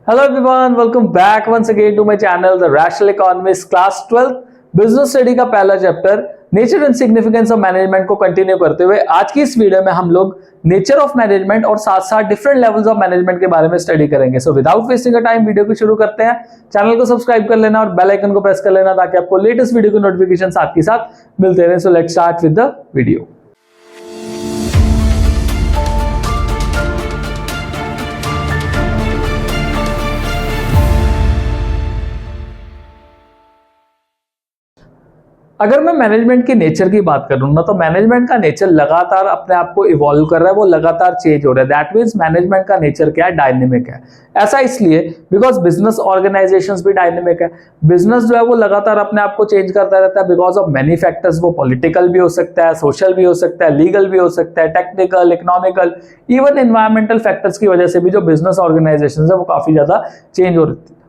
Hello everyone, welcome back once again to my channel, The Rational Economist Class 12 business study का पहला chapter nature and significance of management को continue करते हुए आज की इस वीडियो में हम लोग नेचर ऑफ मैनेजमेंट और साथ साथ डिफरेंट लेवल्स ऑफ मैनेजमेंट के बारे में स्टडी करेंगे। So without wasting a time video को शुरू करते हैं। चैनल को सब्सक्राइब कर लेना और बेल आइकन को प्रेस कर लेना ताकि आपको लेटेस्ट वीडियो की नोटिफिकेशन साथ के साथ मिलते रहे। So let's start with the video. अगर मैं मैनेजमेंट की नेचर की बात करूं ना, तो मैनेजमेंट का नेचर लगातार अपने आप को इवॉल्व कर रहा है, वो लगातार चेंज हो रहा है। दैट मींस मैनेजमेंट का नेचर क्या है? डायनेमिक है। ऐसा इसलिए बिकॉज बिजनेस ऑर्गेनाइजेशंस भी डायनेमिक है। बिजनेस जो है वो लगातार अपने आप को चेंज करता रहता है बिकॉज ऑफ मेनी फैक्टर्स। वो पॉलिटिकल भी हो सकता है, सोशल भी हो सकता है, लीगल भी हो सकता है, technical, economical, even environmental factors की वजह से भी जो बिजनेस ऑर्गेनाइजेशन है वो काफी ज्यादा चेंज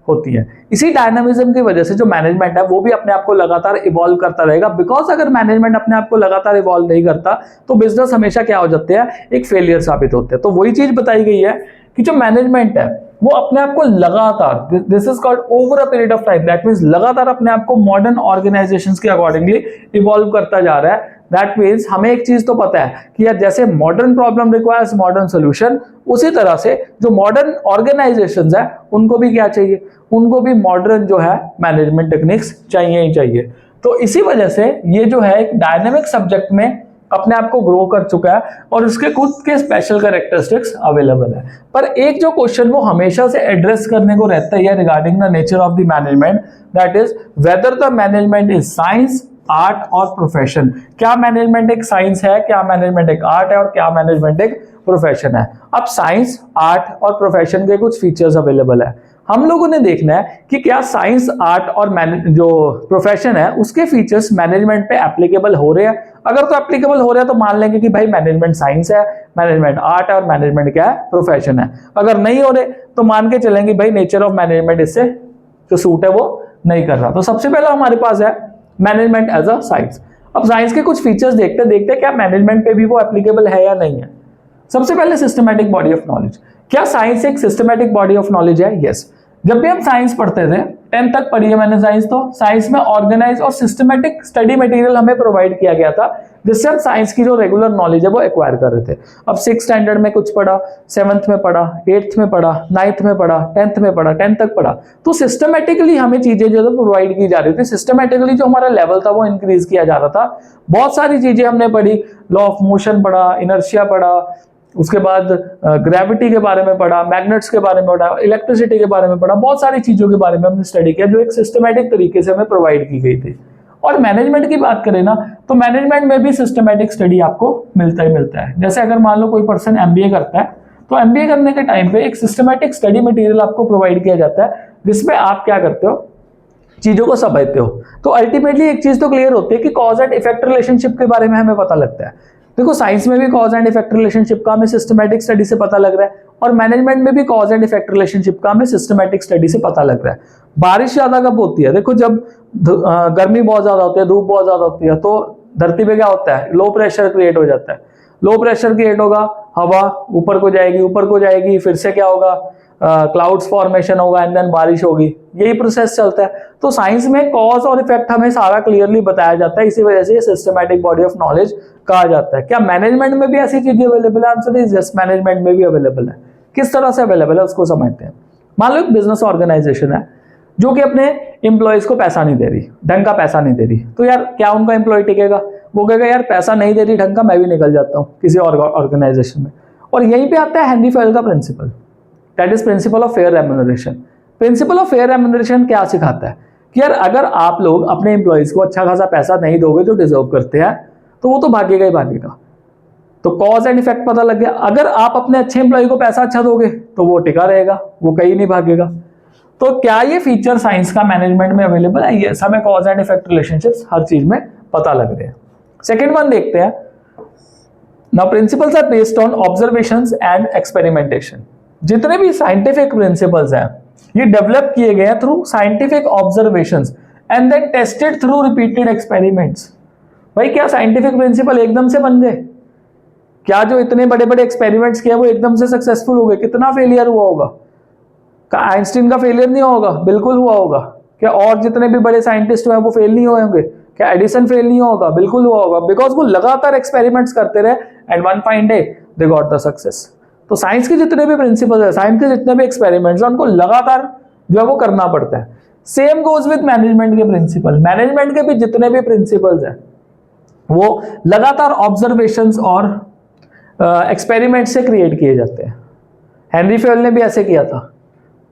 होती है। इसी डायनामिज्म की वजह से जो मैनेजमेंट है वो भी अपने आप को लगातार इवॉल्व करता रहेगा। बिकॉज अगर मैनेजमेंट अपने आप को लगातार इवॉल्व नहीं करता तो बिजनेस हमेशा क्या हो जाते हैं? एक फेलियर साबित होते हैं। तो वही चीज बताई गई है कि जो मैनेजमेंट है वो अपने आप को लगातार, this is called over a period of time, that means लगातार अपने आप को मॉडर्न ऑर्गेनाइजेशंस के अकॉर्डिंगली इवॉल्व करता जा रहा है। दैट मीन्स हमें एक चीज तो पता है कि यार जैसे modern problem requires modern solution, उसी तरह से जो मॉडर्न ऑर्गेनाइजेशंस है उनको भी क्या चाहिए? उनको भी मॉडर्न जो है मैनेजमेंट टेक्निक्स चाहिए ही चाहिए। तो इसी वजह से ये जो है एक डायनेमिक सब्जेक्ट में अपने आप को ग्रो कर चुका है और उसके खुद के स्पेशल कैरेक्टरिस्टिक्स अवेलेबल है। पर एक जो क्वेश्चन वो हमेशा से एड्रेस करने को रहता है regarding the nature of the management, that is whether the management is science, art और प्रोफेशन। क्या मैनेजमेंट एक साइंस है, क्या मैनेजमेंट एक आर्ट है और क्या मैनेजमेंट एक प्रोफेशन है? अब साइंस, आर्ट और प्रोफेशन के कुछ फीचर्स अवेलेबल है। हम लोगों ने देखना है कि क्या साइंस, आर्ट और जो प्रोफेशन है उसके फीचर्स मैनेजमेंट पे एप्लीकेबल हो रहे हैं। अगर तो एप्लीकेबल हो रहे हैं तो मान लेंगे कि भाई मैनेजमेंट साइंस है, मैनेजमेंट आर्ट है और मैनेजमेंट क्या है? प्रोफेशन है। अगर नहीं हो रहे तो मान के चलेंगे भाई नेचर ऑफ मैनेजमेंट इससे जो सूट है वो नहीं कर रहा। तो सबसे पहला हमारे पास है मैनेजमेंट एज अ साइंस। अब साइंस के कुछ फीचर्स देखते क्या मैनेजमेंट पे भी वो एप्लीकेबल है या नहीं है। सबसे पहले सिस्टमैटिक बॉडी ऑफ नॉलेज। क्या साइंस एक सिस्टमैटिक बॉडी ऑफ नॉलेज है? यस। जब भी हम साइंस पढ़ते थे, 10th तक पढ़ी है मैंने साइंस, तो साइंस में ऑर्गेनाइज और सिस्टमैटिक स्टडी मटेरियल हमें प्रोवाइड किया गया था जिससे हम साइंस की जो रेगुलर नॉलेज है वो एक्वायर कर रहे थे। अब 6th स्टैंडर्ड में कुछ पढ़ा, 7th में पढ़ा, 8th में पढ़ा, 9th में पढ़ा, 10th में पढ़ा, 10th तक पढ़ा, तो सिस्टमैटिकली हमें चीजें जो है प्रोवाइड की जा रही थी। सिस्टमैटिकली जो हमारा लेवल था वो इंक्रीज किया जा रहा था। बहुत सारी चीजें हमने पढ़ी, लॉ ऑफ मोशन पढ़ा, इनर्शिया पढ़ा, उसके बाद ग्रेविटी के बारे में पढ़ा, मैग्नेट्स के बारे में पढ़ा, इलेक्ट्रिसिटी के बारे में पढ़ा, बहुत सारी चीजों के बारे में हमने स्टडी किया जो एक सिस्टमैटिक तरीके से हमें प्रोवाइड की गई थी। और मैनेजमेंट की बात करें ना, तो मैनेजमेंट में भी सिस्टमैटिक स्टडी आपको मिलता ही मिलता है। जैसे अगर मान लो कोई पर्सन एमबीए करता है तो एमबीए करने के टाइम पे एक सिस्टमैटिक स्टडी मटेरियल आपको प्रोवाइड किया जाता है जिसमें आप क्या करते हो? चीजों को समझते हो। तो अल्टीमेटली एक चीज तो क्लियर होती है कि कॉज एंड इफेक्ट रिलेशनशिप के बारे में हमें पता लगता है। देखो साइंस में भी कॉज एंड इफेक्ट रिलेशनशिप का हमें सिस्टमैटिक स्टडी से पता लग रहा है और मैनेजमेंट में भी कॉज एंड इफेक्ट रिलेशनशिप का हमें सिस्टमैटिक स्टडी से पता लग रहा है। बारिश ज्यादा कब होती है? देखो जब गर्मी बहुत ज्यादा होती है, धूप बहुत ज्यादा होती है, तो धरती पे क्या होता है? लो प्रेशर क्रिएट हो जाता है। लो प्रेशर क्रिएट होगा, हवा ऊपर को जाएगी, फिर से क्या होगा? क्लाउड्स फॉर्मेशन होगा एंड देन बारिश होगी। यही प्रोसेस चलता है। तो साइंस में कॉज और इफेक्ट हमें सारा क्लियरली बताया जाता है, इसी वजह से सिस्टमैटिक बॉडी ऑफ नॉलेज कहा जाता है। क्या मैनेजमेंट में भी ऐसी चीजें अवेलेबल है? आंसर इज यस, मैनेजमेंट में भी अवेलेबल है। किस तरह से अवेलेबल है उसको समझते हैं। मान लो एक बिजनेस ऑर्गेनाइजेशन है जो कि अपने एम्प्लॉयज को पैसा नहीं दे रही, ढंग का पैसा नहीं दे रही, तो यार क्या उनका एम्प्लॉय टिकेगा? वो कहेगा यार पैसा नहीं दे रही ढंग का, मैं भी निकल जाता हूँ किसी और ऑर्गेनाइजेशन में। और यहीं पे आता है हेनरी फेल का principle, that is principle of fair remuneration. Principle of fair remuneration क्या सिखाता है कि यार अगर आप लोग अपने एम्प्लॉयज को अच्छा खासा पैसा नहीं दोगे जो डिजर्व करते हैं तो वो तो भागेगा ही भागेगा। तो कॉज एंड इफेक्ट पता लग गया। अगर आप अपने अच्छे एम्प्लॉय को पैसा अच्छा दोगे तो वो टिका रहेगा, वो कहीं नहीं भागेगा। तो क्या ये फीचर साइंस का मैनेजमेंट में अवेलेबल है? ये हमें कॉज एंड इफेक्ट रिलेशनशिप्स हर चीज में पता लग रहे हैं। सेकेंड वन देखते हैं। Now principles are based on observations and experimentation. जितने भी साइंटिफिक प्रिंसिपल्स हैं ये डेवलप किए गए हैं through scientific observations and then tested through repeated experiments. भाई क्या साइंटिफिक प्रिंसिपल एकदम से बन गए? क्या जो इतने बड़े बड़े एक्सपेरिमेंट्स किए वो एकदम से सक्सेसफुल हो गए? कितना फेलियर हुआ होगा? क्या आइंस्टीन का फेलियर नहीं होगा? बिल्कुल हुआ होगा। क्या और जितने भी बड़े साइंटिस्ट हुए वो फेल नहीं हुए होंगे? क्या एडिसन फेल नहीं होगा? बिल्कुल हुआ होगा, बिकॉज वो लगातार एक्सपेरिमेंट्स करते रहे and one fine day they got the success. तो साइंस के जितने भी प्रिंसिपल्स है, साइंस के जितने भी एक्सपेरिमेंट्स हैं, उनको लगातार जो है वो करना पड़ता है। सेम गोज विद मैनेजमेंट के प्रिंसिपल। मैनेजमेंट के भी जितने भी प्रिंसिपल्स हैं वो लगातार ऑब्जर्वेशंस और एक्सपेरिमेंट से क्रिएट किए जाते हैं। हेनरी फेल ने भी ऐसे किया था,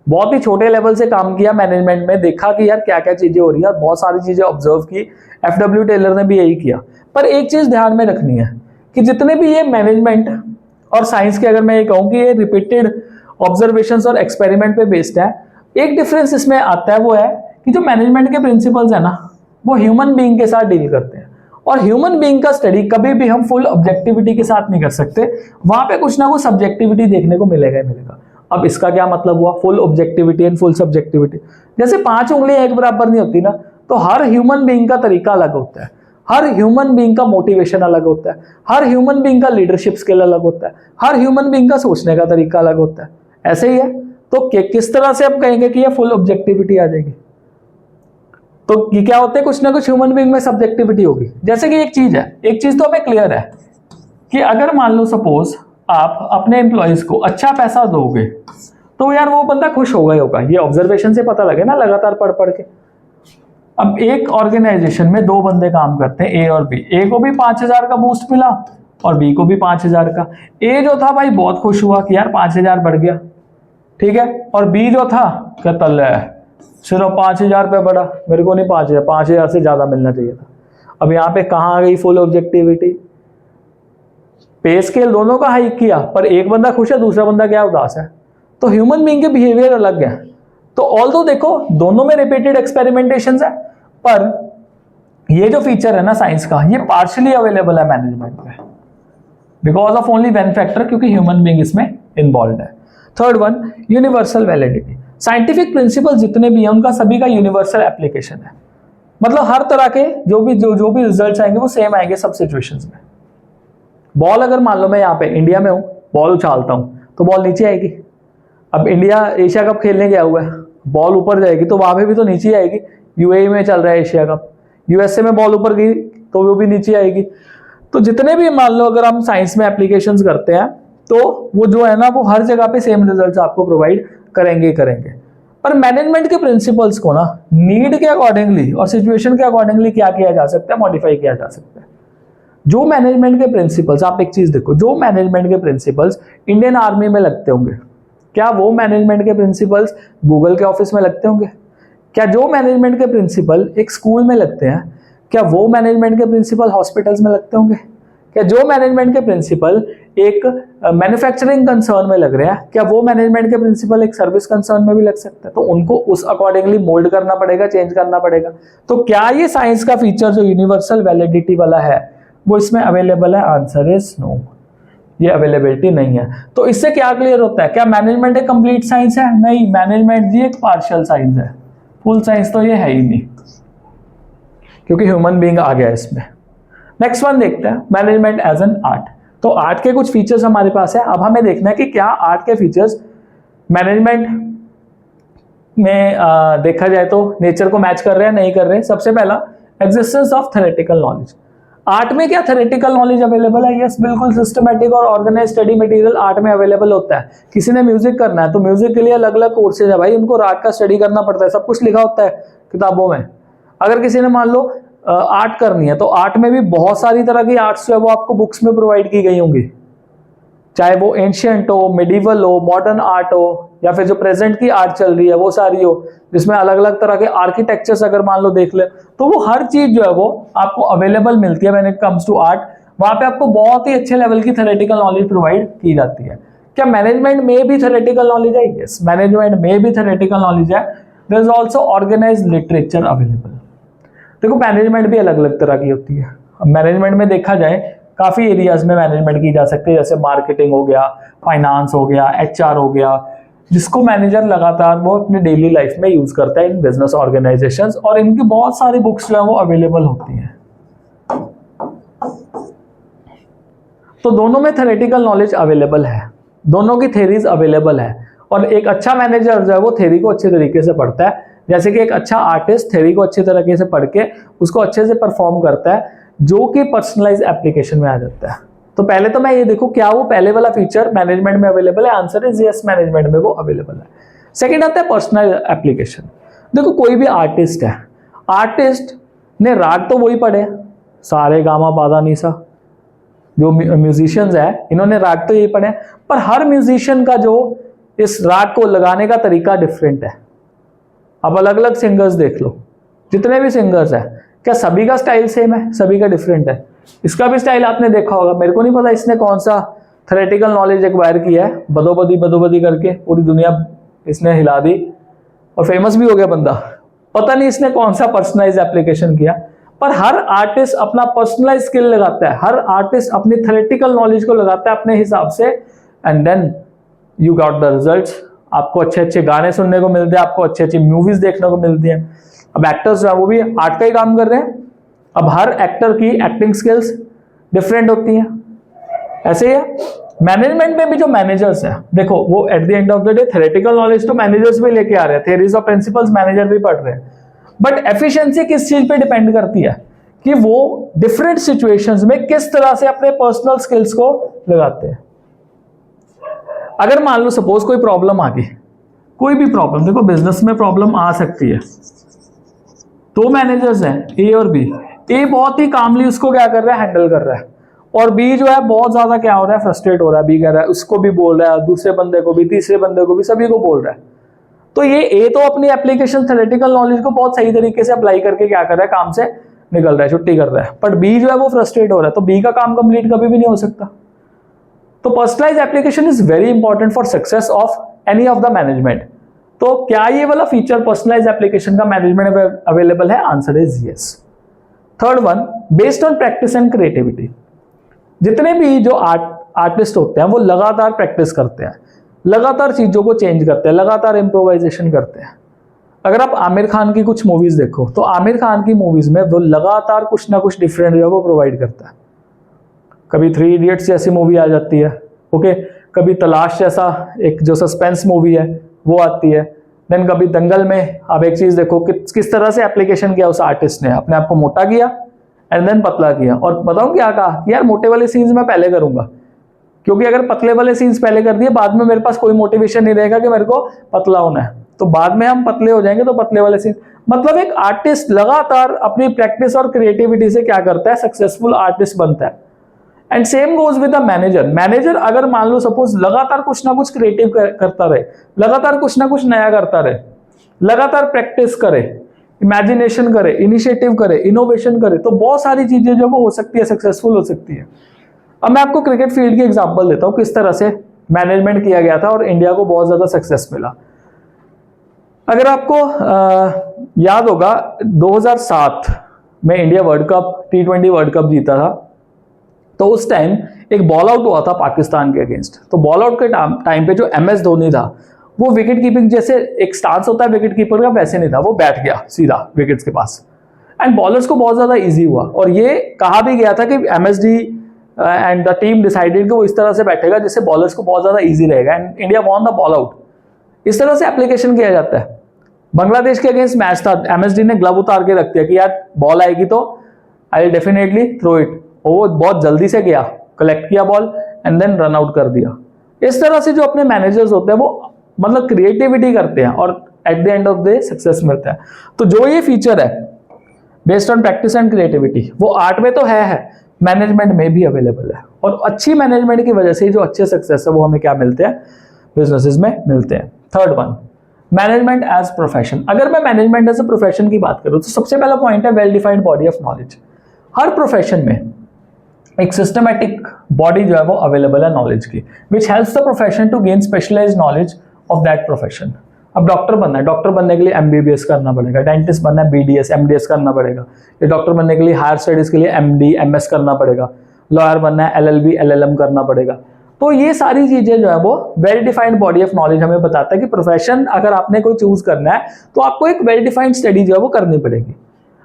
बहुत ही छोटे लेवल से काम किया मैनेजमेंट में, देखा कि यार क्या क्या चीजें हो रही है, बहुत सारी चीजें ऑब्जर्व की। एफडब्ल्यू टेलर ने भी यही किया। पर एक चीज ध्यान में रखनी है कि जितने भी ये मैनेजमेंट और साइंस के, अगर मैं ये कहूँ कि ये रिपीटेड ऑब्जर्वेशंस और एक्सपेरिमेंट पे बेस्ड है, एक डिफरेंस इसमें आता है, वो है कि जो मैनेजमेंट के प्रिंसिपल्स है ना, वो ह्यूमन बीइंग के साथ डील करते हैं। और ह्यूमन बीइंग का स्टडी कभी भी हम फुल ऑब्जेक्टिविटी के साथ नहीं कर सकते, वहां पे कुछ ना कुछ सब्जेक्टिविटी देखने को मिलेगा ही मिलेगा। अब इसका क्या मतलब हुआ, full objectivity and full subjectivity? जैसे 5 उंगलियां एक बराबर नहीं होती ना, तो हर ह्यूमन बीइंग का तरीका अलग होता है, हर ह्यूमन बीइंग का मोटिवेशन अलग होता है, हर ह्यूमन बीइंग का लीडरशिप स्किल अलग होता है, हर ह्यूमन बीइंग का सोचने का तरीका अलग होता है। ऐसे ही है, तो किस तरह से आप कहेंगे कि ये फुल ऑब्जेक्टिविटी आ जाएगी? तो ये क्या होते हैं, कुछ ना कुछ ह्यूमन बीइंग में सब्जेक्टिविटी होगी। जैसे कि एक चीज है, एक चीज तो हमें क्लियर है कि अगर मान लो सपोज आप अपने एम्प्लॉयज को अच्छा पैसा दोगे तो यार वो बंदा खुश होगा ही होगा। ये ऑब्जर्वेशन से पता लगे ना, लगातार पढ़ पढ़ के। अब एक ऑर्गेनाइजेशन में 2 बंदे काम करते हैं, ए और बी। ए को भी 5,000 का बूस्ट मिला और बी को भी 5,000 का। ए जो था भाई बहुत खुश हुआ कि यार 5,000 बढ़ गया, ठीक है। और बी जो था कहता ले सिर्फ 5,000 रुपये बढ़ा, मेरे को नहीं 5,000, 5,000 से ज्यादा मिलना चाहिए था। अब यहाँ पे कहाँ आ गई फुल ऑब्जेक्टिविटी? पे स्केल दोनों का हाइक किया, पर एक बंदा खुश है, दूसरा बंदा क्या उदास है। तो ह्यूमन बीइंग के बिहेवियर अलग है। तो ऑल्दो देखो दोनों में रिपीटेड एक्सपेरिमेंटेशंस है, पर ये जो फीचर है ना साइंस का, ये पार्शियली अवेलेबल है मैनेजमेंट में because of only one factor, क्योंकि ह्यूमन बीइंग इसमें इन्वॉल्व है। Third one, universal validity. Scientific principle जितने भी हैं उनका सभी का यूनिवर्सल एप्लीकेशन है। मतलब हर तरह के जो भी रिजल्ट्स आएंगे वो सेम आएंगे सब सिचुएशंस में। बॉल अगर मान लो मैं यहाँ पे इंडिया में हूँ, बॉल उछालता हूँ तो बॉल नीचे आएगी। अब इंडिया एशिया कप खेलने गया हुआ है, बॉल ऊपर जाएगी तो वहां पे भी तो नीचे आएगी। यूएई में चल रहा है एशिया कप, यूएसए में बॉल ऊपर गई तो वो भी नीचे आएगी। तो जितने भी मान लो अगर हम साइंस में एप्लीकेशंस करते हैं तो वो जो है ना वो हर जगह पे सेम रिजल्ट्स आपको प्रोवाइड करेंगे। पर मैनेजमेंट के प्रिंसिपल्स को ना नीड के अकॉर्डिंगली और सिचुएशन के अकॉर्डिंगली क्या किया जा सकता है, मॉडिफाई किया जा सकता है। जो मैनेजमेंट के प्रिंसिपल्स, आप एक चीज देखो, जो मैनेजमेंट के प्रिंसिपल्स इंडियन आर्मी में लगते होंगे, क्या वो मैनेजमेंट के प्रिंसिपल्स गूगल के ऑफिस में लगते होंगे? क्या जो मैनेजमेंट के प्रिंसिपल एक स्कूल में लगते हैं, क्या वो मैनेजमेंट के प्रिंसिपल हॉस्पिटल्स में लगते होंगे? क्या जो मैनेजमेंट के प्रिंसिपल एक मैन्युफैक्चरिंग कंसर्न में लग रहे हैं, क्या वो मैनेजमेंट के प्रिंसिपल एक सर्विस कंसर्न में भी लग सकते हैं? तो उनको उस अकॉर्डिंगली मोल्ड करना पड़ेगा, चेंज करना पड़ेगा। तो क्या ये साइंस का फीचर जो यूनिवर्सल वैलिडिटी वाला है वो इसमें अवेलेबल है? आंसर इज नो, ये अवेलेबिलिटी नहीं है। तो इससे क्या क्लियर होता है, क्या मैनेजमेंट एक कंप्लीट साइंस है? नहीं, मैनेजमेंट भी एक पार्शियल साइंस है, फुल साइंस तो ये है ही नहीं, क्योंकि ह्यूमन बीइंग आ गया इसमें। नेक्स्ट वन देखते हैं, मैनेजमेंट एज एन आर्ट। तो आर्ट के कुछ फीचर्स हमारे पास है। अब हमें देखना है कि क्या आर्ट के फीचर्स मैनेजमेंट में देखा जाए तो नेचर को मैच कर रहे हैं, नहीं कर रहे हैं। सबसे पहला, existence of theoretical knowledge. Art में क्या थ्योरेटिकल नॉलेज अवेलेबल है? यस, बिल्कुल। सिस्टमैटिक और ऑर्गेनाइज स्टडी मटेरियल आर्ट में अवेलेबल होता है। किसी ने म्यूजिक करना है तो म्यूजिक के लिए अलग अलग कोर्सेज है भाई, उनको आर्ट का स्टडी करना पड़ता है, सब कुछ लिखा होता है किताबों में। अगर किसी ने मान लो आर्ट करनी है तो आर्ट में भी बहुत सारी तरह की आर्ट्स जो है वो आपको बुक्स में प्रोवाइड की गई होंगी, चाहे वो एंशियंट हो, मेडिवल हो, मॉडर्न आर्ट हो, या फिर जो प्रेजेंट की आर्ट चल रही है वो सारी हो, जिसमें अलग अलग तरह के आर्किटेक्चर्स अगर मान लो देख ले, तो वो हर चीज जो है वो आपको अवेलेबल मिलती है when it comes to art. वहां पे आपको बहुत ही अच्छे लेवल की थ्योरेटिकल नॉलेज प्रोवाइड की जाती है। क्या मैनेजमेंट में भी थ्योरेटिकल नॉलेज है? यस, मैनेजमेंट में भी थ्योरेटिकल नॉलेज है। There is also organised literature available. देखो मैनेजमेंट भी अलग अलग तरह की होती है। मैनेजमेंट में देखा जाए काफी एरियाज में मैनेजमेंट की जा सकती है, जैसे मार्केटिंग हो गया, फाइनेंस हो गया, एचआर हो गया, जिसको मैनेजर लगातार वो अपने डेली लाइफ में यूज करता है इन बिजनेस ऑर्गेनाइजेशंस, और इनकी बहुत सारी बुक्स जो है वो अवेलेबल होती हैं। तो दोनों में थ्योरेटिकल नॉलेज अवेलेबल है, दोनों की थ्योरीज अवेलेबल है, और एक अच्छा मैनेजर जो है वो थ्योरी को अच्छे तरीके से पढ़ता है, जैसे कि एक अच्छा आर्टिस्ट थ्योरी को अच्छे तरीके से पढ़ के उसको अच्छे से परफॉर्म करता है, जो कि पर्सनलाइज एप्लीकेशन में आ जाता है। तो पहले तो मैं ये देखो क्या वो पहले वाला फीचर मैनेजमेंट में अवेलेबल है, आंसर इज यस, मैनेजमेंट में वो अवेलेबल है। सेकंड आता है पर्सनल एप्लीकेशन। देखो कोई भी आर्टिस्ट है, आर्टिस्ट ने राग तो वही पढ़े, सारे गामा पादा नीसा, जो म्यूजिशियंस है इन्होंने राग तो यही पढ़े, पर हर म्यूजिशियन का जो इस राग को लगाने का तरीका डिफरेंट है। अब अलग अलग सिंगर्स देख लो, जितने भी सिंगर्स हैं, क्या सभी का स्टाइल सेम है? सभी का डिफरेंट है। इसका भी स्टाइल आपने देखा होगा, मेरे को नहीं पता इसने कौन सा थ्योरेटिकल नॉलेज एक्वायर किया है, बदोबदी करके पूरी दुनिया इसने हिला दी और फेमस भी हो गया बंदा। पता नहीं इसने कौन सा पर्सनलाइज एप्लीकेशन किया, पर हर आर्टिस्ट अपना पर्सनलाइज स्किल लगाता है, हर आर्टिस्ट अपनी थ्योरेटिकल नॉलेज को लगाता है अपने हिसाब से, and then you got the results. आपको अच्छे अच्छे गाने सुनने को मिलते हैं, आपको अच्छी अच्छी मूवीज देखने को मिलती हैं। अब एक्टर्स जो है वो भी आर्ट का ही काम कर रहे हैं, अब हर एक्टर की एक्टिंग स्किल्स डिफरेंट होती हैं। ऐसे ही है मैनेजमेंट में भी, जो मैनेजर्स हैं देखो वो at the end of the day theoretical knowledge तो मैनेजर्स भी लेके आ रहे हैं, थियरीज और प्रिंसिपल्स मैनेजर भी पढ़ रहे हैं, बट एफिशिएंसी किस चीज पे डिपेंड करती है कि वो डिफरेंट सिचुएशंस में किस तरह से अपने पर्सनल स्किल्स को लगाते हैं। अगर मान लो सपोज कोई प्रॉब्लम आ गई, कोई भी प्रॉब्लम, देखो बिजनेस में प्रॉब्लम आ सकती है, दो मैनेजर्स हैं ए और बी, ए बहुत ही कामली उसको क्या कर रहा है, हैंडल कर रहा है, और बी जो है बहुत ज्यादा क्या हो रहा है, फ्रस्ट्रेट हो रहा है। बी कह रहा है, उसको भी बोल रहा है, दूसरे बंदे को भी, तीसरे बंदे को भी, सभी को बोल रहा है। तो ये ए तो अपनी एप्लीकेशन थ्योरेटिकल नॉलेज को बहुत सही तरीके से अप्लाई करके क्या कर रहा है, काम से निकल रहा है, छुट्टी कर रहा है, बट बी जो है वो फ्रस्ट्रेट हो रहा है, तो बी का काम कंप्लीट कभी भी नहीं हो सकता। तो personalise application is very important for success of any of the management. तो क्या ये वाला फीचर पर्सनलाइज एप्लीकेशन का मैनेजमेंट में अवेलेबल है? Answer is yes. Third one, based on practice and creativity. जितने भी जो आर्टिस्ट होते हैं वो लगातार प्रैक्टिस करते हैं, लगातार चीजों को चेंज करते हैं, लगातार इम्प्रोवाइजेशन करते हैं। अगर आप आमिर खान की कुछ मूवीज देखो तो आमिर खान की मूवीज में वो लगातार कुछ ना कुछ डिफरेंट जो है वो प्रोवाइड करता है। कभी 3 इडियट्स जैसी मूवी आ जाती है, ओके, कभी तलाश जैसा एक जो सस्पेंस मूवी है वो आती है, देन कभी दंगल में आप एक चीज देखो कि किस तरह से एप्लीकेशन किया उस आर्टिस्ट ने, अपने आप को मोटा किया एंड देन पतला किया। और बताऊं क्या कहा कि यार मोटे वाले सीन्स मैं पहले करूंगा, क्योंकि अगर पतले वाले सीन्स पहले कर दिए बाद में मेरे पास कोई मोटिवेशन नहीं रहेगा कि मेरे को पतला होना है, तो बाद में हम पतले हो जाएंगे, तो पतले वाले सीन्स। मतलब एक आर्टिस्ट लगातार अपनी प्रैक्टिस और क्रिएटिविटी से क्या करता है, सक्सेसफुल आर्टिस्ट बनता है। And same goes with the manager. Manager अगर मान लो सपोज लगातार कुछ ना कुछ क्रिएटिव करता रहे, लगातार कुछ ना कुछ नया करता रहे, लगातार प्रैक्टिस करे, इमेजिनेशन करे, इनिशिएटिव करे, इनोवेशन करे, तो बहुत सारी चीजें जो वो हो सकती है, सक्सेसफुल हो सकती है। अब मैं आपको क्रिकेट फील्ड की एग्जांपल देता हूं, किस तरह से मैनेजमेंट किया गया था और इंडिया को बहुत ज्यादा सक्सेस मिला। अगर आपको याद होगा 2007 में India world cup T20 world cup जीता था, तो उस टाइम एक बॉल आउट हुआ था पाकिस्तान के अगेंस्ट। तो बॉल आउट के टाइम पे जो MS धोनी था वो विकेट कीपिंग जैसे एक स्टांस होता है विकेट कीपर का, वैसे नहीं था, वो बैठ गया सीधा विकेट्स के पास एंड बॉलर्स को बहुत ज्यादा इजी हुआ। और ये कहा भी गया था कि MSD and the team decided कि वो इस तरह से बैठेगा जिससे बॉलर्स को बहुत ज्यादा इजी रहेगा and India won the ball out. इस तरह से एप्लीकेशन किया जाता है। बांग्लादेश के अगेंस्ट मैच था, MSD ने ग्लव उतार के रख दिया कि यार बॉल आएगी तो I will definitely throw it, वो बहुत जल्दी से गया, कलेक्ट किया ball and then run out कर दिया। इस तरह से जो अपने मैनेजर्स होते हैं वो मतलब क्रिएटिविटी करते हैं और at the end of the success मिलता है। तो जो ये फीचर है based on practice and creativity, वो आर्ट में तो है, मैनेजमेंट में भी अवेलेबल है। और अच्छी मैनेजमेंट की वजह से जो अच्छे सक्सेस है वो हमें क्या मिलते हैं, बिजनेसेस में मिलते हैं। Third one, management as profession. अगर मैं मैनेजमेंट एज ए प्रोफेशन की बात करूं तो सबसे पहला पॉइंट है well defined body of knowledge. Her profession में एक सिस्टमैटिक बॉडी जो है वो अवेलेबल है नॉलेज की, which helps the profession to gain specialised knowledge of that profession. अब डॉक्टर बनना है, डॉक्टर बनने के लिए MBBS करना पड़ेगा, डेंटिस्ट बनना है BDS MDS करना पड़ेगा, ये डॉक्टर बनने के लिए हायर स्टडीज के लिए MD MS करना पड़ेगा, लॉयर बनना है LLB LLM करना पड़ेगा। तो ये सारी चीजें जो है वो well defined body of knowledge हमें बताता है कि प्रोफेशन अगर आपने कोई चूज करना है तो आपको एक वेल डिफाइंड स्टडी जो है वो करनी पड़ेगी।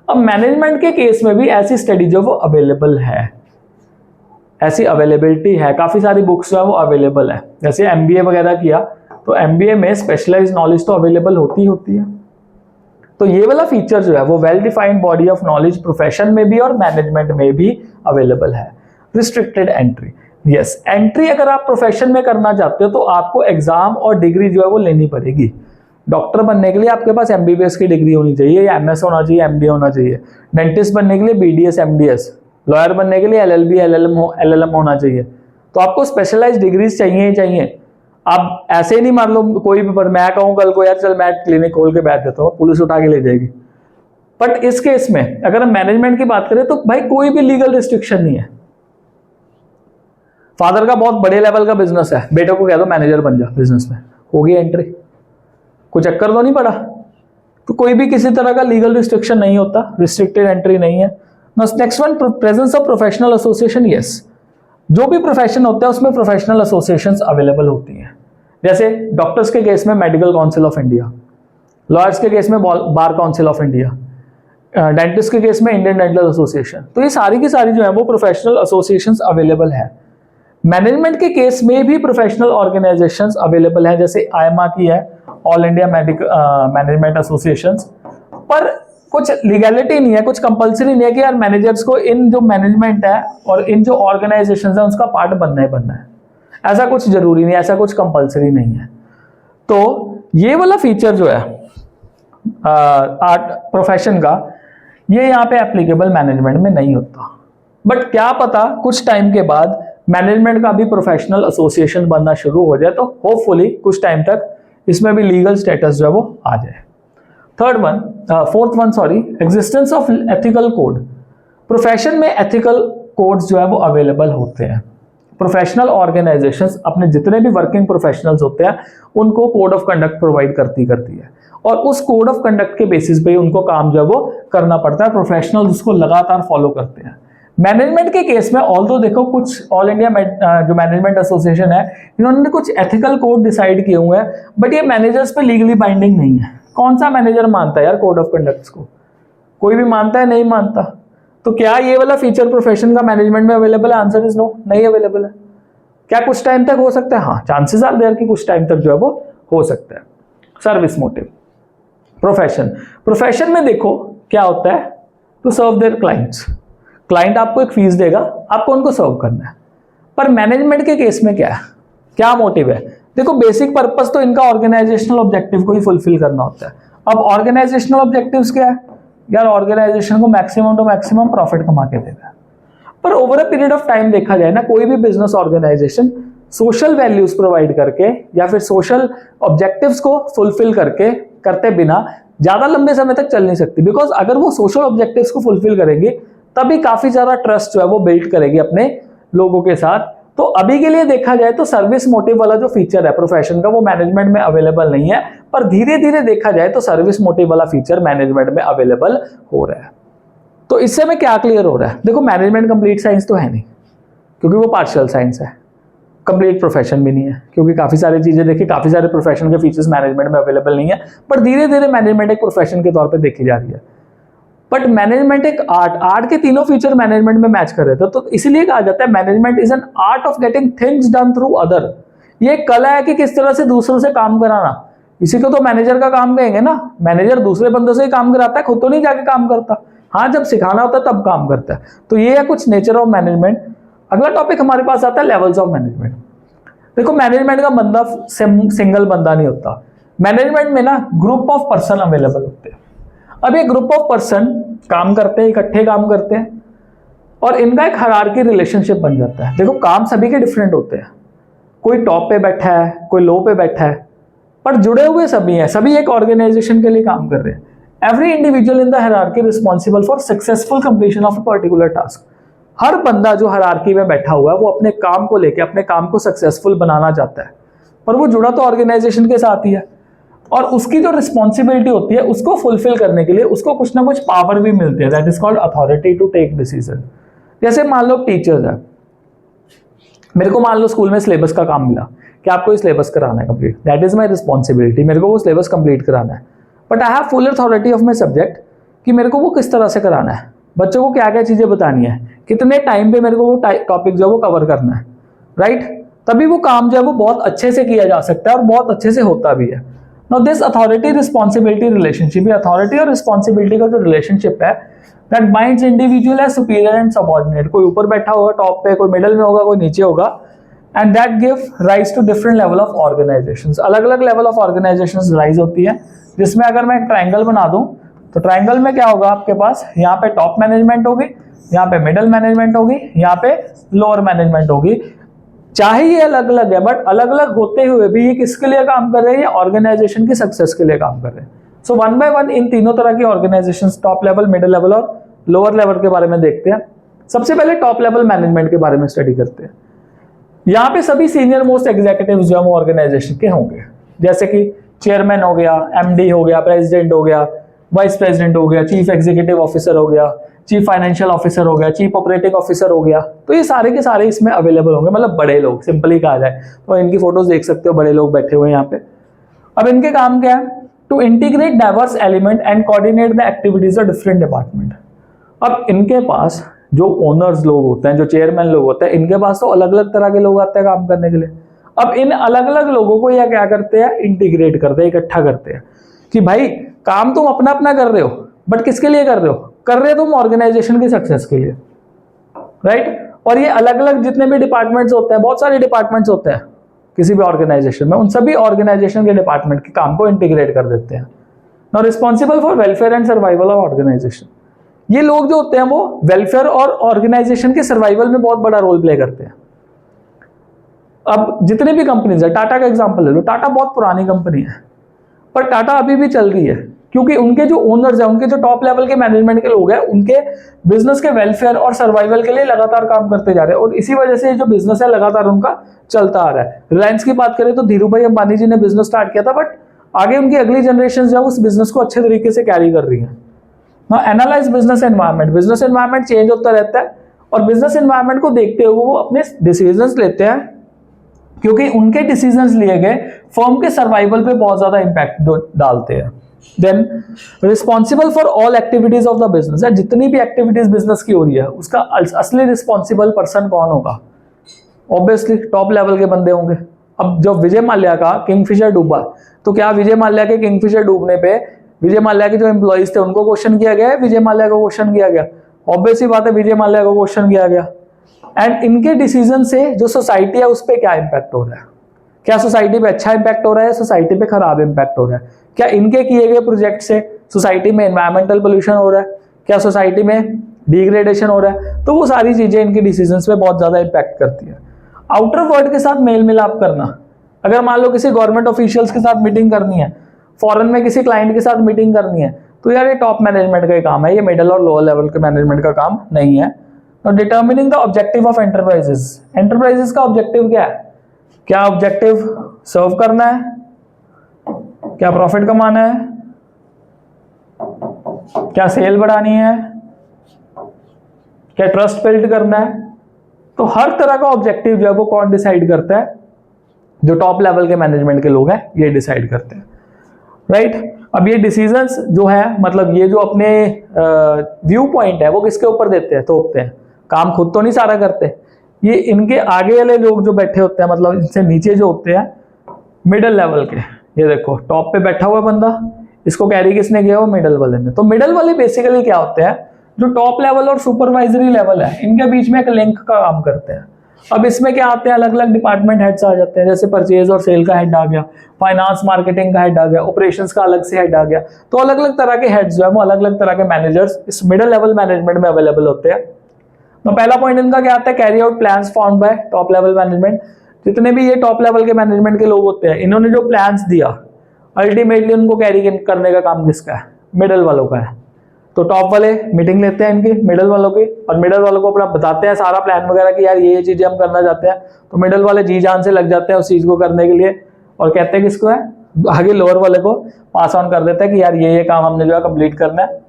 अब मैनेजमेंट के केस में भी ऐसी स्टडी जो वो अवेलेबल है, ऐसी अवेलेबिलिटी है, काफी सारी बुक्स जो है वो अवेलेबल है। जैसे MBA वगैरह किया तो MBA में स्पेशलाइज्ड नॉलेज तो अवेलेबल होती है। तो ये वाला फीचर जो है वो well defined body of knowledge profession में भी और मैनेजमेंट में भी अवेलेबल है। रिस्ट्रिक्टेड एंट्री, यस, एंट्री अगर आप प्रोफेशन में करना चाहते हो तो आपको एग्जाम और डिग्री जो है वो लेनी पड़ेगी। डॉक्टर बनने के लिए आपके पास MBBS की डिग्री होनी चाहिए या MS होना चाहिए, MD होना चाहिए। डेंटिस्ट बनने के लिए BDS MDS, लॉयर बनने के लिए LLB LLM होना चाहिए। तो आपको स्पेशलाइज्ड डिग्रीज चाहिए ही चाहिए। आप ऐसे ही नहीं, मान लो कोई भी, पर मैं कहूँ कल को यार चल मैं क्लिनिक खोल के बैठ देता हूँ, पुलिस उठा के ले जाएगी। बट इस केस में अगर हम मैनेजमेंट की बात करें तो भाई कोई भी लीगल रिस्ट्रिक्शन नहीं है। फादर का बहुत बड़े लेवल का बिजनेस है, बेटे को कह दो मैनेजर बन जा बिजनेस में, होगी एंट्री, कोई चक्कर तो नहीं पड़ा। तो कोई भी किसी तरह का लीगल रिस्ट्रिक्शन नहीं होता, रिस्ट्रिक्टेड एंट्री नहीं है। Next one, presence of professional association, yes, जो भी प्रोफेशन होता है उसमें प्रोफेशनल एसोसिएशंस अवेलेबल होती हैं। जैसे डॉक्टर्स के केस में medical council of India, lawyers के केस में bar council of India, dentist के केस में इंडियन डेंटल एसोसिएशन। तो ये सारी की सारी जो है वो प्रोफेशनल एसोसिएशंस अवेलेबल है। मैनेजमेंट के केस में भी प्रोफेशनल ऑर्गेनाइजेशंस अवेलेबल है, जैसे IMA की है, ऑल इंडिया मैनेजमेंट एसोसिएशंस। पर कुछ लीगैलिटी नहीं है, कुछ कंपलसरी नहीं है कि यार मैनेजर्स को इन जो मैनेजमेंट है और इन जो ऑर्गेनाइजेशंस है उसका पार्ट बनना है। ऐसा कुछ जरूरी नहीं, ऐसा कुछ कंपलसरी नहीं है। तो ये वाला फीचर जो है आर्ट प्रोफेशन का, ये यहाँ पे एप्लीकेबल मैनेजमेंट में नहीं होता। बट क्या पता कुछ टाइम के बाद मैनेजमेंट का भी प्रोफेशनल एसोसिएशन बनना शुरू हो जाए, तो होपफुली कुछ टाइम तक इसमें भी लीगल स्टेटस जो है वो आ जाए। Fourth one, existence of ethical code. Profession में एथिकल कोड्स जो है वो अवेलेबल होते हैं। प्रोफेशनल ऑर्गेनाइजेशंस अपने जितने भी वर्किंग प्रोफेशनल्स होते हैं उनको कोड ऑफ कंडक्ट प्रोवाइड करती है, और उस कोड ऑफ कंडक्ट के बेसिस पे उनको काम जो है वो करना पड़ता है। प्रोफेशनल्स उसको लगातार फॉलो करते हैं। मैनेजमेंट के केस में ऑल्दो देखो कुछ ऑल इंडिया जो मैनेजमेंट एसोसिएशन है इन्होंने कुछ एथिकल कोड डिसाइड किए हुए हैं, बट ये मैनेजर्स पे लीगली बाइंडिंग नहीं है। कौन सा मैनेजर मानता है यार कोड ऑफ कंडक्ट्स को? कोई भी मानता है? नहीं मानता। तो क्या ये वाला फीचर प्रोफेशन का मैनेजमेंट में अवेलेबल है? आंसर इज नो, नहीं अवेलेबल है। क्या कुछ टाइम तक हो सकता है? हाँ, चांसेस आर देयर कि कुछ टाइम तक जो है वो हो सकता है। सर्विस मोटिव प्रोफेशन में देखो क्या होता है, to serve their clients. Client आपको एक फीस देगा, आपको उनको सर्व करना है। पर मैनेजमेंट के केस में क्या मोटिव है? देखो बेसिक पर्पस तो इनका ऑर्गेनाइजेशनल ऑब्जेक्टिव को ही फुलफिल करना होता है। अब ऑर्गेनाइजेशनल ऑब्जेक्टिव्स क्या है यार? ऑर्गेनाइजेशन को मैक्सिमम टू मैक्सिमम प्रॉफिट कमा के देना है। पर over a period of time देखा जाए ना, कोई भी business organisation social values provide करके या फिर सोशल ऑब्जेक्टिव्स को फुलफिल करते बिना ज्यादा लंबे समय तक चल नहीं सकती। बिकॉज अगर वो सोशल ऑब्जेक्टिव्स को फुलफिल करेंगे तभी काफी ज्यादा ट्रस्ट जो है वो बिल्ड करेगी अपने लोगों के साथ। तो अभी के लिए देखा जाए तो सर्विस मोटिव वाला जो फीचर है प्रोफेशन का वो मैनेजमेंट में अवेलेबल नहीं है, पर धीरे धीरे देखा जाए तो सर्विस मोटिव वाला फीचर मैनेजमेंट में अवेलेबल हो रहा है। तो इससे में क्या क्लियर हो रहा है? देखो मैनेजमेंट कंप्लीट साइंस तो है नहीं, क्योंकि वो पार्शियल साइंस है। कंप्लीट प्रोफेशन भी नहीं है, क्योंकि काफी सारी चीजें देखी, काफी सारे प्रोफेशन के फीचर्स मैनेजमेंट में अवेलेबल नहीं है। पर धीरे धीरे मैनेजमेंट एक प्रोफेशन के तौर पर देखी जा रही है। बट मैनेजमेंट एक आर्ट के तीनों फीचर मैनेजमेंट में मैच कर रहे थे, तो इसलिए कहा जाता है management is an art of getting things done through other. ये एक कला है कि किस तरह से दूसरों से काम कराना। इसी को तो मैनेजर का काम कहेंगे ना। मैनेजर दूसरे बंदों से ही काम कराता है, खुद तो नहीं जाके काम करता। हाँ, जब सिखाना होता है तब काम करता है। तो ये है कुछ नेचर ऑफ मैनेजमेंट। अगला टॉपिक हमारे पास आता है लेवल्स ऑफ मैनेजमेंट। देखो मैनेजमेंट का बंदा सिंगल बंदा नहीं होता। मैनेजमेंट में ना ग्रुप ऑफ पर्सन अवेलेबल होते हैं। अब ये ग्रुप ऑफ पर्सन काम करते हैं, इकट्ठे काम करते हैं, और इनका एक हायरार्की रिलेशनशिप बन जाता है। देखो काम सभी के डिफरेंट होते हैं, कोई टॉप पे बैठा है, कोई लो पे बैठा है, पर जुड़े हुए सभी हैं, सभी एक ऑर्गेनाइजेशन के लिए काम कर रहे हैं। Every individual in the hierarchy responsible for successful completion of a particular task. हर बंदा जो हायरार्की में बैठा हुआ है वो अपने काम को लेकर अपने काम को सक्सेसफुल बनाना चाहता है, पर वो जुड़ा तो ऑर्गेनाइजेशन के साथ ही है, और उसकी जो रिस्पॉन्सिबिलिटी होती है उसको फुलफिल करने के लिए उसको कुछ ना कुछ पावर भी मिलती है। That is called authority to take decision. जैसे मान लो टीचर्स है, मेरे को मान लो स्कूल में सिलेबस का काम मिला कि आपको सिलेबस कराना है complete, that is my responsibility, मेरे को वो सिलेबस कंप्लीट कराना है। But I have full authority of my subject कि मेरे को वो किस तरह से कराना है, बच्चों को क्या क्या चीजें बतानी है, कितने टाइम पे मेरे को वो टॉपिक जो वो कवर करना है, राइट। तभी वो काम जो है वो बहुत अच्छे से किया जा सकता है और बहुत अच्छे से होता भी है। Now this authority responsibility relationship, ये अथॉरिटी और रिस्पॉन्सिबिलिटी का जो रिलेशनशिप है that binds individual as superior and subordinate, कोई ऊपर बैठा होगा टॉप पे, कोई मिडिल में होगा, कोई नीचे होगा, and that give rise to different level of organisations. अलग अलग लेवल ऑफ ऑर्गेनाइजेशंस राइज होती है, जिसमें अगर मैं एक ट्राइंगल बना दूं तो ट्राइंगल में क्या होगा आपके पास, यहाँ पे टॉप मैनेजमेंट होगी, यहाँ पे मिडिल मैनेजमेंट होगी, यहाँ पे लोअर मैनेजमेंट होगी। चाहे ये अलग अलग है बट अलग अलग होते हुए भी ये किसके लिए काम कर रहे हैं, ये ऑर्गेनाइजेशन की सक्सेस के लिए काम कर रहे हैं। सो वन बाय वन इन तीनों तरह की organisation, top level, middle level और लोअर लेवल के बारे में देखते हैं। सबसे पहले टॉप लेवल मैनेजमेंट के बारे में स्टडी करते हैं। यहाँ पे सभी सीनियर मोस्ट एग्जीक्यूटिव जो है वो ऑर्गेनाइजेशन के होंगे, जैसे कि चेयरमैन हो गया, एमडी हो गया, प्रेसिडेंट हो गया, वाइस प्रेसिडेंट हो गया, चीफ एग्जीक्यूटिव ऑफिसर हो गया, चीफ फाइनेंशियल ऑफिसर हो गया, चीफ ऑपरेटिंग ऑफिसर हो गया। तो ये सारे के सारे इसमें अवेलेबल होंगे, मतलब बड़े लोग, सिंपली कहा जाए तो इनकी फोटोज देख सकते हो, बड़े लोग बैठे हुए हैं यहाँ पे। अब इनके काम क्या है, to integrate diverse element and coordinate the activities of different department. अब इनके पास जो ओनर्स लोग होते हैं, जो चेयरमैन लोग होते हैं, इनके पास तो अलग अलग तरह के लोग आते हैं काम करने के लिए। अब इन अलग अलग लोगों को यह क्या करते हैं, इंटीग्रेट करते हैं, इकट्ठा करते हैं कि भाई काम तुम अपना अपना कर रहे हो बट किसके लिए कर रहे हो, कर रहे हो तुम ऑर्गेनाइजेशन की सक्सेस के लिए, राइट। और ये अलग अलग जितने भी डिपार्टमेंट्स होते हैं, बहुत सारे डिपार्टमेंट्स होते हैं किसी भी ऑर्गेनाइजेशन में, उन सभी ऑर्गेनाइजेशन के डिपार्टमेंट के काम को इंटीग्रेट कर देते हैं। Now responsible for welfare and survival of organisation, ये लोग जो होते हैं वो वेलफेयर और ऑर्गेनाइजेशन के सर्वाइवल में बहुत बड़ा रोल प्ले करते हैं। अब जितने भी कंपनीज है, टाटा का एग्जांपल ले लो, टाटा बहुत पुरानी कंपनी है पर टाटा अभी भी चल रही है क्योंकि उनके जो ओनर्स हैं, उनके जो टॉप लेवल के मैनेजमेंट के लोग हैं, उनके बिजनेस के वेलफेयर और सर्वाइवल के लिए लगातार काम करते जा रहे हैं और इसी वजह से जो बिजनेस है लगातार उनका चलता आ रहा है। रिलायंस की बात करें तो धीरू भाई अंबानी जी ने बिजनेस स्टार्ट किया था बट आगे उनकी अगली जनरेशन जो है उस बिजनेस को अच्छे तरीके से कैरी कर रही है। Analyse business environment, business environment change होता रहता है और बिजनेस एनवायरनमेंट को देखते हुए वो अपने डिसीजंस लेते हैं क्योंकि उनके डिसीजंस लिए गए फर्म के सर्वाइवल पे बहुत ज्यादा इंपैक्ट डालते हैं। Then responsible for all activities of the business, जितनी भी एक्टिविटीज बिजनेस की हो रही है उसका असली रिस्पॉन्सिबल पर्सन कौन होगा, ऑब्वियसली टॉप लेवल के बंदे होंगे। अब जब विजय माल्या का किंगफिशर डूबा तो क्या विजय माल्या के किंगफिशर डूबने पे विजय माल्या के जो एम्प्लॉइज थे उनको क्वेश्चन किया गया है, विजय माल्या को क्वेश्चन किया गया, ऑब्वियसली बात है विजय माल्या को क्वेश्चन किया गया। एंड इनके डिसीजन से जो सोसाइटी है उस पर क्या इंपैक्ट हो रहा है, क्या सोसाइटी पे अच्छा इंपैक्ट हो रहा है, सोसाइटी पे खराब इंपैक्ट हो रहा है, क्या इनके किए गए प्रोजेक्ट से सोसाइटी में एनवायरमेंटल पोल्यूशन हो रहा है, क्या सोसाइटी में डिग्रेडेशन हो रहा है। तो वो सारी चीजें इनकी डिसीजंस पे बहुत ज्यादा इंपैक्ट करती है। आउटर वर्ल्ड के साथ मेल मिलाप करना, अगर मान लो किसी गवर्नमेंट ऑफिशियल्स के साथ मीटिंग करनी है, फॉरेन में किसी क्लाइंट के साथ मीटिंग करनी है, तो यार ये टॉप मैनेजमेंट का ही काम है, ये मिडिल और लोअर लेवल के मैनेजमेंट का काम नहीं है। Determining the objective of enterprises, enterprises का ऑब्जेक्टिव क्या है, क्या ऑब्जेक्टिव सर्व करना है, क्या प्रॉफिट कमाना है, क्या सेल बढ़ानी है, क्या ट्रस्ट बिल्ड करना है। तो हर तरह का ऑब्जेक्टिव जो है वो कौन डिसाइड करता है, जो टॉप लेवल के मैनेजमेंट के लोग हैं ये डिसाइड करते हैं, राइट। अब ये डिसीजंस जो है, मतलब ये जो अपने व्यू पॉइंट है वो किसके ऊपर देते हैं, थोपते हैं, काम खुद तो नहीं सारा करते, ये इनके आगे वाले लोग जो बैठे होते हैं, मतलब इनसे नीचे जो होते हैं मिडिल लेवल के, ये देखो टॉप पे बैठा हुआ बंदा, इसको कैरी किसने किया, वो मिडिल वाले ने। तो मिडिल वाले बेसिकली क्या होते हैं, जो टॉप लेवल और सुपरवाइजरी लेवल है इनके बीच में एक लिंक का काम करते हैं। अब इसमें क्या आते हैं, अलग अलग डिपार्टमेंट हेड्स आ जाते हैं, जैसे परचेज और सेल का हेड आ गया, फाइनेंस मार्केटिंग का हेड आ गया, ऑपरेशंस का अलग से हेड आ गया। तो अलग अलग तरह के हेड्स जो है वो अलग अलग तरह के मैनेजर्स इस मिडिल लेवल मैनेजमेंट में अवेलेबल होते हैं। तो पहला पॉइंट इनका क्या आता है, carry out plans formed by top level management. जितने भी ये टॉप लेवल के मैनेजमेंट के लोग होते हैं, इन्होंने जो प्लान्स दिया अल्टीमेटली उनको कैरी करने का काम किसका है, मिडिल वालों का है। तो टॉप वाले मीटिंग लेते हैं इनकी मिडिल वालों की, और मिडिल वालों को अपना बताते हैं सारा प्लान वगैरह कि यार ये चीजें हम करना चाहते हैं। तो मिडिल वाले जी जान से लग जाते हैं उस चीज को करने के लिए और कहते हैं किसको है, आगे लोअर वाले को पास ऑन कर देते हैं कि यार ये काम हमने जो है कंप्लीट करना है।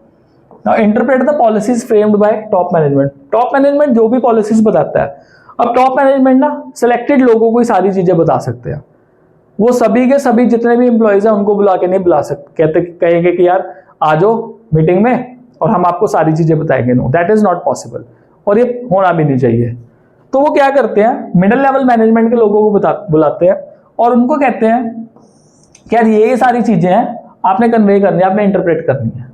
Now interpret the policies framed bye top management. Top management जो भी पॉलिसीज बताता है, अब टॉप मैनेजमेंट ना सिलेक्टेड लोगों को ही सारी चीजें बता सकते हैं, वो सभी के सभी जितने भी एम्प्लॉइज हैं उनको बुला के नहीं बुला सकते, कहेंगे कि यार आ जाओ मीटिंग में और हम आपको सारी चीजें बताएंगे। No, that is not possible और ये होना भी नहीं चाहिए। तो वो क्या करते हैं, मिडिल लेवल मैनेजमेंट के लोगों को बुलाते हैं और उनको कहते हैं कि यार ये सारी चीजें हैं, आपने कन्वे करनी है, आपने इंटरप्रेट करनी है।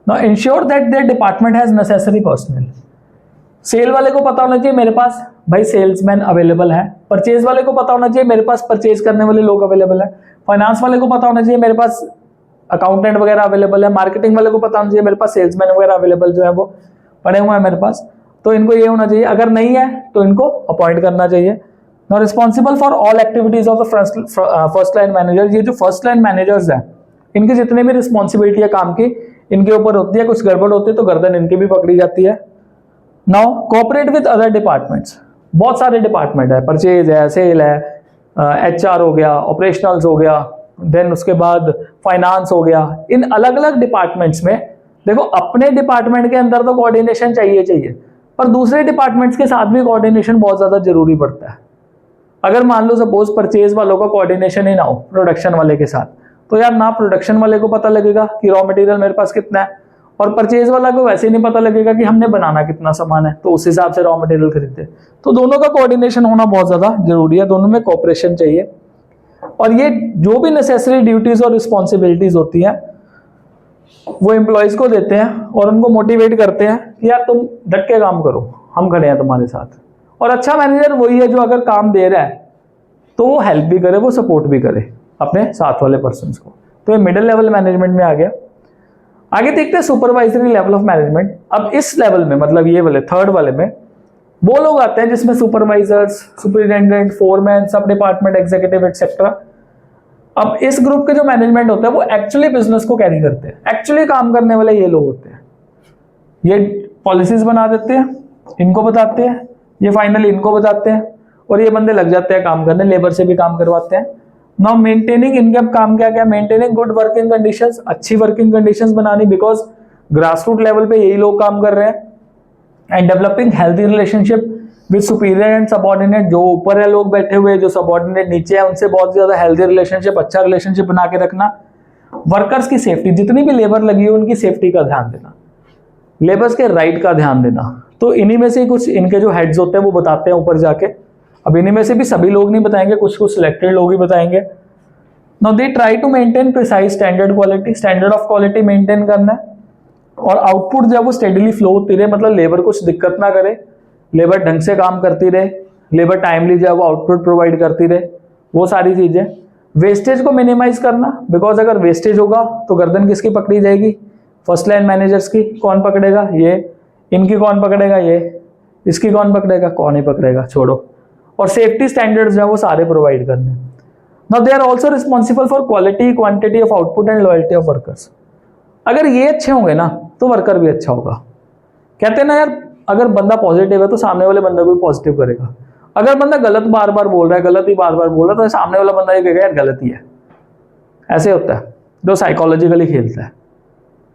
Now ensure that their department has necessary personal. Sale वाले को पता होना चाहिए मेरे पास भाई सेल्समैन अवेलेबल है, परचेज वाले को पता होना चाहिए मेरे पास परचेज करने वाले लोग अवेलेबल है, फाइनेंस वाले को पता होना चाहिए मेरे पास अकाउंटेंट वगैरह अवेलेबल है, मार्केटिंग वाले को पता होना चाहिए मेरे पास सेल्समैन वगैरह अवेलेबल जो है वो पड़े हुए हैं मेरे पास। तो इनको ये होना चाहिए, अगर नहीं है तो इनको अपॉइंट करना चाहिए। Now responsible for all activities of the first line manager. ये जो फर्स्ट लाइन मैनेजर्स हैं इनकी जितनी भी रिस्पॉन्सिबिलिटी है काम की इनके ऊपर होती है, कुछ गड़बड़ होती है तो गर्दन इनकी भी पकड़ी जाती है। Now cooperate with other departments. बहुत सारे डिपार्टमेंट है, परचेज है, सेल है, HR हो गया, ऑपरेशनल्स हो गया, देन उसके बाद फाइनेंस हो गया। इन अलग अलग डिपार्टमेंट्स में देखो अपने डिपार्टमेंट के अंदर तो कोऑर्डिनेशन चाहिए, पर दूसरे डिपार्टमेंट्स के साथ भी कोऑर्डिनेशन बहुत ज्यादा जरूरी पड़ता है। अगर मान लो सपोज परचेज वालों का कोऑर्डिनेशन ही ना हो प्रोडक्शन वाले के साथ, तो यार ना प्रोडक्शन वाले को पता लगेगा कि रॉ मटेरियल मेरे पास कितना है, और परचेज वाला को वैसे ही नहीं पता लगेगा कि हमने बनाना कितना सामान है, तो उस हिसाब से रॉ मटेरियल खरीदते। तो दोनों का कोऑर्डिनेशन होना बहुत ज्यादा जरूरी है, दोनों में कोऑपरेशन चाहिए। और ये जो भी नेसेसरी ड्यूटीज और रिस्पॉन्सिबिलिटीज होती है वो एम्प्लॉयज को देते हैं और उनको मोटिवेट करते हैं कि यार तुम डट के काम करो, हम खड़े हैं तुम्हारे साथ। और अच्छा मैनेजर वही है जो अगर काम दे रहा है तो वो हेल्प भी करे, वो सपोर्ट भी करे अपने साथ वाले पर्सन को। तो ये मिडिल लेवल मैनेजमेंट में आ गया। आगे देखते हैं सुपरवाइजरी लेवल ऑफ मैनेजमेंट। अब इस लेवल में मतलब ये वाले थर्ड वाले में वो लोग आते हैं जिसमें सुपरवाइजर्स, सुपरिटेंडेंट, फोरमैन, सब डिपार्टमेंट एग्जीक्यूटिव एक्सेट्रा। अब इस ग्रुप के जो मैनेजमेंट होता है वो एक्चुअली बिजनेस को कैरी करते हैं, एक्चुअली काम करने वाले ये लोग होते हैं। ये पॉलिसीज बना देते हैं, इनको बताते हैं, ये फाइनली इनको बताते हैं और ये बंदे लग जाते हैं काम करने, लेबर से भी काम करवाते हैं। नाउ मेंटेनिंग, इनके अब काम क्या क्या, मेंटेनिंग गुड वर्किंग कंडीशंस, अच्छी वर्किंग कंडीशंस बनानी, बिकॉज ग्रास रूट लेवल पे यही लोग काम कर रहे हैं। And developing healthy relationship with superior and subordinate, जो ऊपर है लोग बैठे हुए, जो सबऑर्डिनेट नीचे है उनसे बहुत ज्यादा हेल्थी रिलेशनशिप, अच्छा रिलेशनशिप बना के रखना। वर्कर्स की सेफ्टी, जितनी भी लेबर लगी हो उनकी सेफ्टी का ध्यान देना, लेबर्स के राइट का ध्यान देना। तो इन्हीं में से कुछ इनके जो हेड्स होते हैं वो बताते हैं ऊपर जाके। अब इन्हीं में से भी सभी लोग नहीं बताएंगे, कुछ कुछ सिलेक्टेड लोग ही बताएंगे। Now they try to maintain precise standard quality, standard of quality maintain करना है और आउटपुट जब वो स्टेडीली फ्लो होती रहे, मतलब लेबर कुछ दिक्कत ना करे, लेबर ढंग से काम करती रहे, लेबर टाइमली जो है वो आउटपुट प्रोवाइड करती रहे, वो सारी चीजें। वेस्टेज को मिनिमाइज करना, बिकॉज अगर वेस्टेज होगा तो गर्दन किसकी पकड़ी जाएगी, फर्स्ट लाइन मैनेजर्स की। कौन पकड़ेगा, ये। इनकी कौन पकड़ेगा, ये। इसकी कौन पकड़ेगा, कौन ही पकड़ेगा, छोड़ो। और सेफ्टी स्टैंडर्ड्स जो है वो सारे प्रोवाइड करने। Now they are also responsible for quality, quantity of output and loyalty of workers. अगर ये अच्छे होंगे ना तो वर्कर भी अच्छा होगा। कहते हैं ना यार, अगर बंदा पॉजिटिव है तो सामने वाले बंदा को भी पॉजिटिव करेगा। अगर बंदा गलत बार बार बोल रहा है, गलत ही बार बार बोल रहा है, तो सामने वाला बंदा ये कहेगा यार गलत ही है। ऐसे होता है, जो साइकोलॉजिकली खेलता है।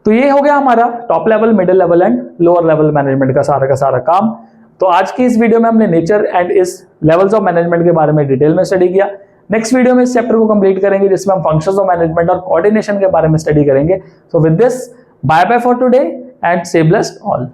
तो ये हो गया हमारा top level, middle level and lower level management का सारा काम। तो आज की इस वीडियो में हमने नेचर एंड इस लेवल्स ऑफ मैनेजमेंट के बारे में डिटेल में स्टडी किया। नेक्स्ट वीडियो में इस चैप्टर को कंप्लीट करेंगे जिसमें हम फंक्शंस ऑफ मैनेजमेंट और कोऑर्डिनेशन के बारे में स्टडी करेंगे। So with this, bye bye for today and stay blessed all.